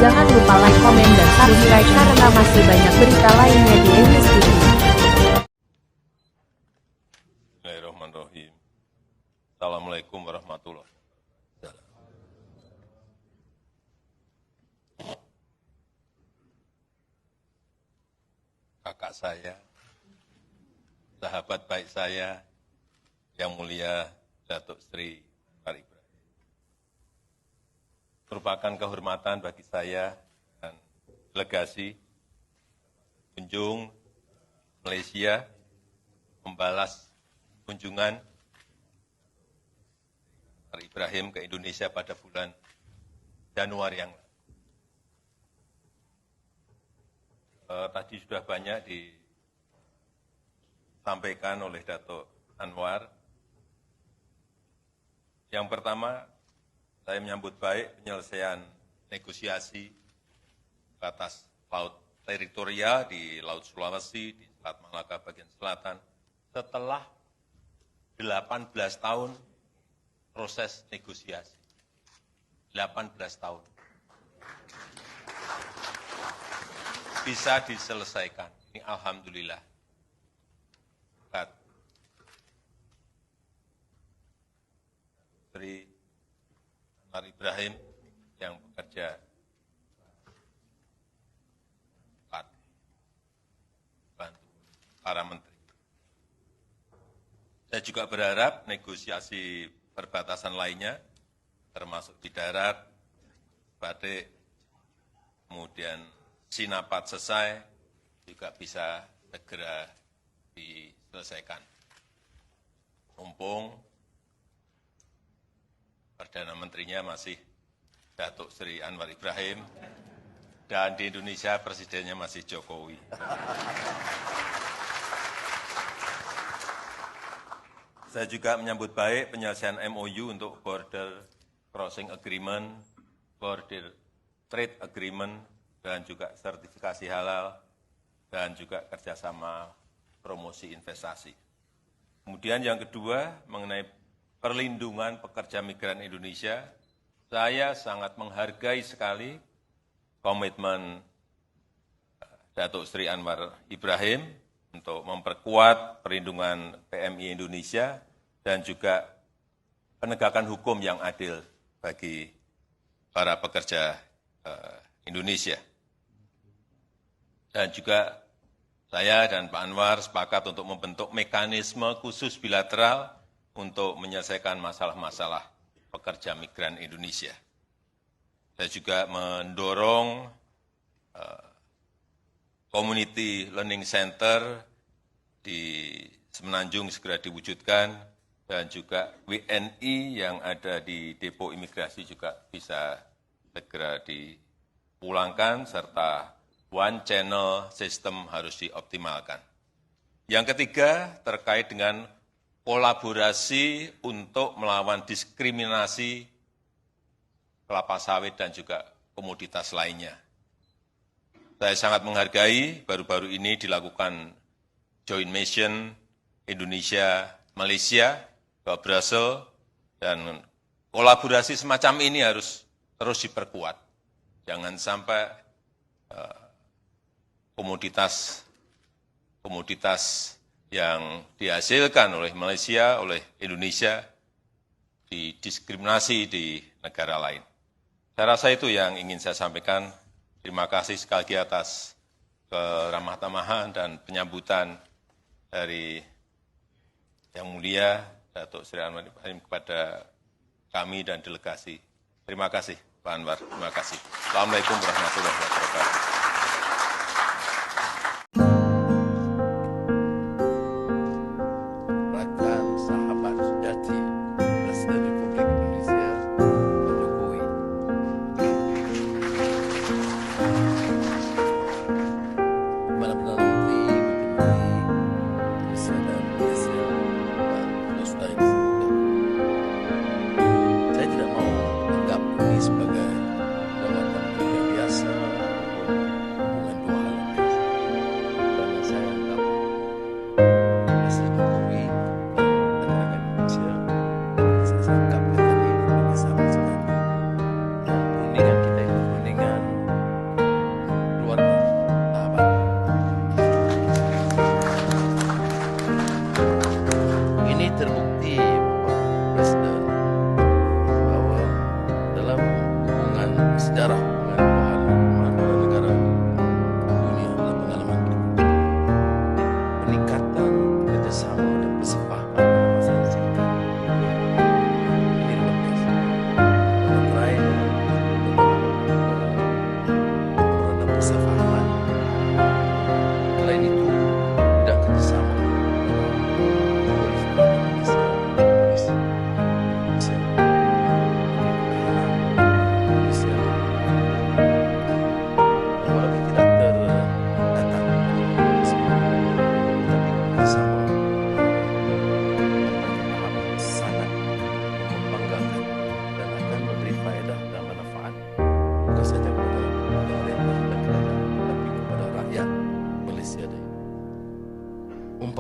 Jangan lupa like, komen, dan subscribe karena masih banyak berita lainnya di Emis TV. Bismillahirrahmanirrahim. Assalamualaikum warahmatullahi wabarakatuh. Kakak saya, sahabat baik saya, yang mulia Datuk Sri Anwar Ibrahim. Merupakan kehormatan bagi saya dan delegasi kunjung Malaysia membalas kunjungan Anwar Ibrahim ke Indonesia pada bulan Januari yang lalu. Tadi sudah banyak disampaikan oleh Datuk Anwar. Yang pertama, saya menyambut baik penyelesaian negosiasi batas laut teritorial di Laut Sulawesi, di Selat Malaka bagian selatan, setelah 18 tahun proses negosiasi. 18 tahun. Bisa diselesaikan. Ini alhamdulillah. Sri Anwar Ibrahim yang bekerja bantu para menteri. Saya juga berharap negosiasi perbatasan lainnya, termasuk di darat, Badik, kemudian Sinapat selesai, juga bisa segera diselesaikan. Mumpung Perdana Menterinya masih Datuk Sri Anwar Ibrahim, dan di Indonesia Presidennya masih Jokowi. Saya juga menyambut baik penyelesaian MOU untuk Border Crossing Agreement, Border Trade Agreement, dan juga sertifikasi halal, dan juga kerjasama promosi investasi. Kemudian yang kedua, mengenai perlindungan pekerja migran Indonesia, saya sangat menghargai sekali komitmen Datuk Sri Anwar Ibrahim untuk memperkuat perlindungan PMI Indonesia dan juga penegakan hukum yang adil bagi para pekerja Indonesia. Dan juga saya dan Pak Anwar sepakat untuk membentuk mekanisme khusus bilateral untuk menyelesaikan masalah-masalah pekerja migran Indonesia. Saya juga mendorong Community Learning Center di Semenanjung segera diwujudkan, dan juga WNI yang ada di depo imigrasi juga bisa segera dipulangkan, serta one channel system harus dioptimalkan. Yang ketiga, terkait dengan kolaborasi untuk melawan diskriminasi kelapa sawit dan juga komoditas lainnya. Saya sangat menghargai baru-baru ini dilakukan joint mission Indonesia-Malaysia ke Brussels, dan kolaborasi semacam ini harus terus diperkuat. Jangan sampai komoditas yang dihasilkan oleh Malaysia, oleh Indonesia, didiskriminasi di negara lain. Saya rasa itu yang ingin saya sampaikan. Terima kasih sekali lagi atas keramah tamahan dan penyambutan dari Yang Mulia Datuk Sri Anwar Ibrahim kepada kami dan delegasi. Terima kasih, Pak Anwar. Terima kasih. Assalamualaikum warahmatullahi wabarakatuh. Saya tidak mau anggap ini sebagai jawatan kerja biasa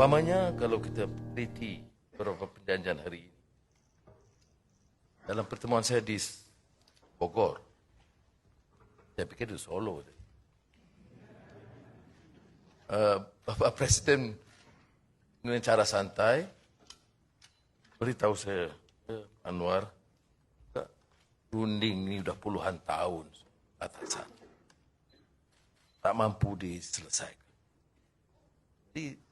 Umpamanya kalau kita teliti beberapa perjanjian hari ini, dalam pertemuan saya di Bogor, saya pikir di Solo, Bapak Presiden dengan cara santai beritahu saya, Anwar, runding ini sudah puluhan tahun atasan, tak mampu diselesaikan. Jadi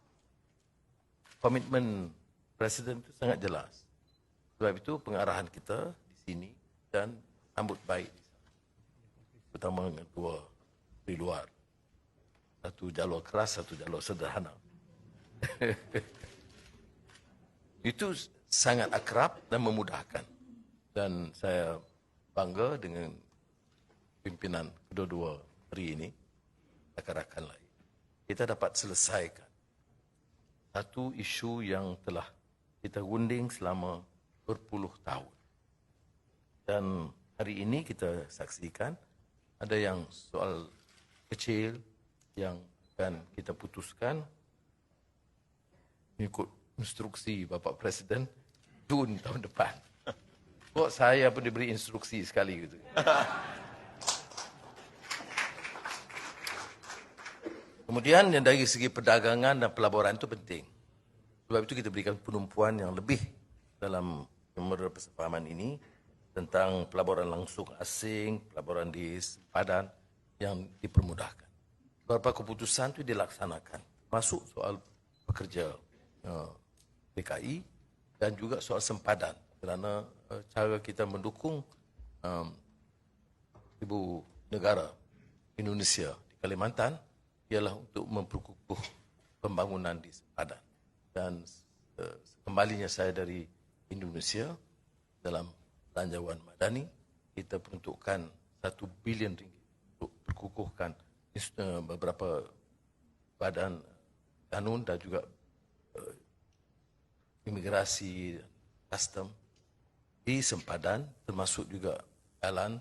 komitmen Presiden itu sangat jelas. Sebab itu pengarahan kita di sini dan sambut baik di sana. Terutama dengan dua di luar. Satu jalur keras, satu jalur sederhana. Itu sangat akrab dan memudahkan. Dan saya bangga dengan pimpinan kedua-dua hari ini, rakan-rakan lain. Kita dapat selesaikan satu isu yang telah kita gunding selama berpuluh tahun. Dan hari ini kita saksikan ada yang soal kecil yang akan kita putuskan mengikut instruksi Bapak Presiden Jun tahun depan. Kok saya pun diberi instruksi sekali gitu. Kemudian yang dari segi perdagangan dan pelaburan itu penting. Sebab itu kita berikan penumpuan yang lebih dalam memori persefahaman ini tentang pelaburan langsung asing, pelaburan di sempadan yang dipermudahkan. Beberapa keputusan itu dilaksanakan, masuk soal pekerja PKI dan juga soal sempadan. Kerana cara kita mendukung ibu negara Indonesia di Kalimantan ialah untuk memperkukuh pembangunan di sempadan. Dan kembalinya saya dari Indonesia dalam belanjawan madani, kita peruntukkan 1 bilion ringgit untuk perkukuhkan beberapa badan kanun dan juga imigrasi, custom di sempadan, termasuk juga jalan,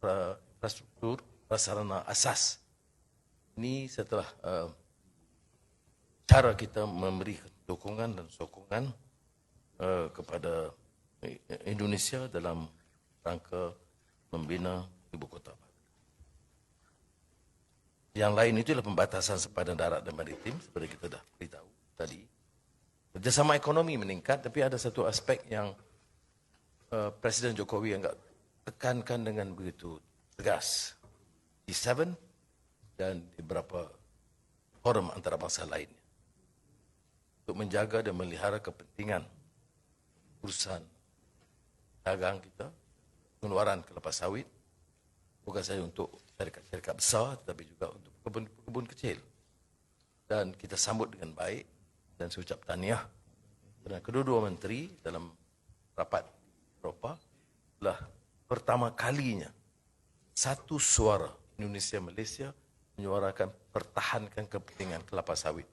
infrastruktur, prasarana asas. Ini setelah cara kita memberi dukungan dan sokongan kepada Indonesia dalam rangka membina ibu kota baru. Yang lain itu adalah pembatasan sempadan darat dan maritim, seperti kita dah beritahu tadi. Kerjasama ekonomi meningkat, tapi ada satu aspek yang Presiden Jokowi agak tekankan dengan begitu tegas. G7 dan di beberapa forum antarabangsa lainnya. Untuk menjaga dan melihara kepentingan urusan dagang kita, pengeluaran kelapa sawit, bukan saja untuk syarikat-syarikat besar, tetapi juga untuk kebun-kebun kecil. Dan kita sambut dengan baik dan saya ucap tahniah kerana kedua-dua menteri dalam rapat Eropah telah pertama kalinya satu suara Indonesia-Malaysia menyuarakan pertahankan kepentingan kelapa sawit.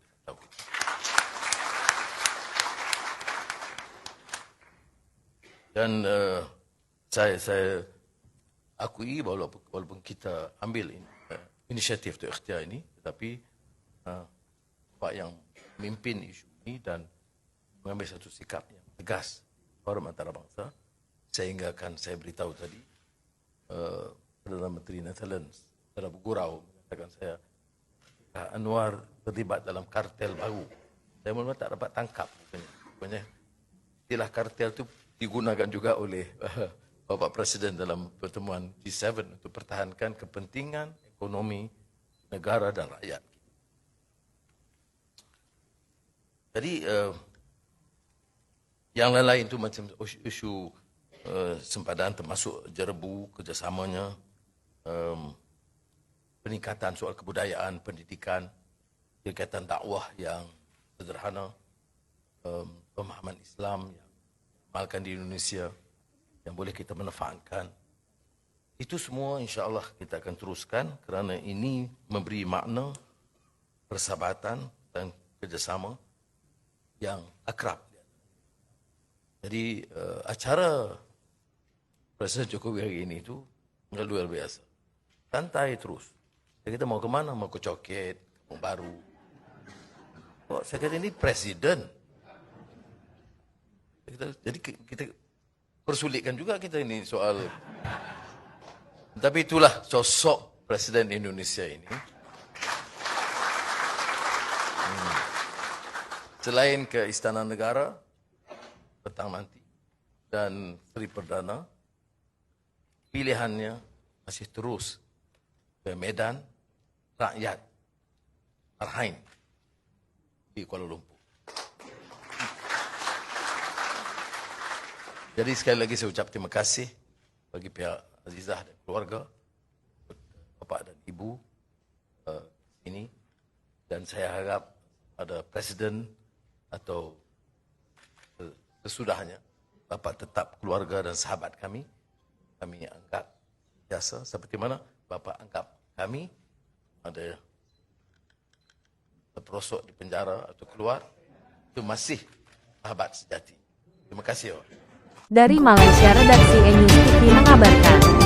Dan saya akui walaupun kita ambil inisiatif untuk ikhtiar ini, tetapi Pak yang memimpin isu ini dan mengambil satu sikap yang tegas forum antarabangsa, sehingga akan saya beritahu tadi Perdana Menteri Netherlands secara bergurau mengatakan saya Anwar terlibat dalam kartel baru. Saya mula tak dapat tangkap. Rupanya istilah kartel itu digunakan juga oleh Bapak Presiden dalam pertemuan G7 untuk pertahankan kepentingan ekonomi negara dan rakyat. Jadi yang lain-lain itu macam isu sempadan termasuk jerbu kerjasamanya, peningkatan soal kebudayaan, pendidikan, kegiatan dakwah yang sederhana, pemahaman Islam yang diamalkan di Indonesia yang boleh kita manfaatkan. Itu semua insya-Allah kita akan teruskan kerana ini memberi makna persahabatan dan kerjasama yang akrab. Jadi acara Presiden Jokowi hari ini itu luar biasa. Santai terus. Jadi kita mau ke mana? Mau ke Coket, Kampung Baru. Kok saya kata ini presiden. Jadi kita persulitkan juga kita ini soal. Tapi itulah sosok Presiden Indonesia ini. Selain ke Istana Negara petang nanti dan Sri Perdana, pilihannya masih terus ke Medan Rakyat Arhain di Kuala Lumpur. Jadi sekali lagi saya ucap terima kasih bagi pihak Azizah dan keluarga, Bapak dan Ibu ini, dan saya harap ada Presiden atau sesudahnya Bapak tetap keluarga dan sahabat kami anggap biasa seperti mana Bapak anggap kami ada terperosok di penjara atau keluar, itu masih sahabat sejati. Terima kasih. Dari Malaysia, redaksi E-News TV mengabarkan.